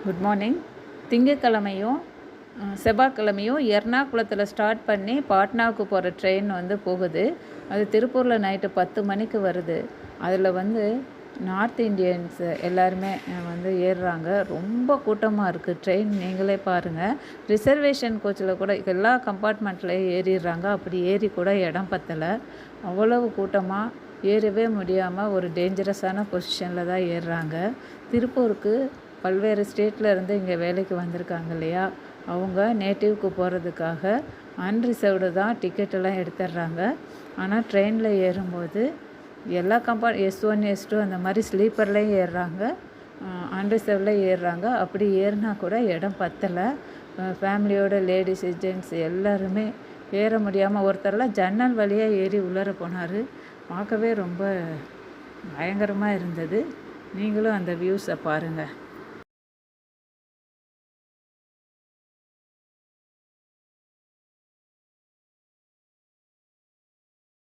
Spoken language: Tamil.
Good morning. திங்கக்கிழமையும் செவ்வாய்க்கிழமையும் எர்ணாகுளத்தில் ஸ்டார்ட் பண்ணி பாட்னாவுக்கு போகிற ட்ரெயின் போகுது. அது திருப்பூரில் நைட்டு 10 மணிக்கு வருது. அதில் நார்த் இண்டியன்ஸ் எல்லாருமே ஏறுறாங்க. ரொம்ப கூட்டமாக இருக்குது ட்ரெயின். நீங்களே பாருங்கள். ரிசர்வேஷன் கோச்சில் கூட எல்லா கம்பார்ட்மெண்ட்லேயும் ஏறிடுறாங்க. அப்படி ஏறி கூட இடம் பத்தலை. அவ்வளவு கூட்டமாக ஏறவே முடியாமல் ஒரு டேஞ்சரஸான பொசிஷனில் தான் ஏறுறாங்க. திருப்பூருக்கு பல்வேறு ஸ்டேட்டில் இருந்து இங்கே வேலைக்கு வந்திருக்காங்க இல்லையா, அவங்க நேட்டிவ்க்கு போகிறதுக்காக அன்ரிசர்வ்டு தான் டிக்கெட்டெல்லாம் எடுத்துடுறாங்க. ஆனால் ட்ரெயினில் ஏறும்போது எல்லா S1 S2 அந்த மாதிரி ஸ்லீப்பர்லேயும் ஏறுறாங்க, அன்ரிசர்வ்டில் ஏறுறாங்க. அப்படி ஏறினா கூட இடம் பத்தலை. ஃபேமிலியோட லேடிஸ் ஜென்ட்ஸ் எல்லாருமே ஏற முடியாமல் ஒருத்தரெல்லாம் ஜன்னல் வழியாக ஏறி உள்ளர போனார். பார்க்கவே ரொம்ப பயங்கரமாக இருந்தது. நீங்களும் அந்த வியூஸை பாருங்கள்.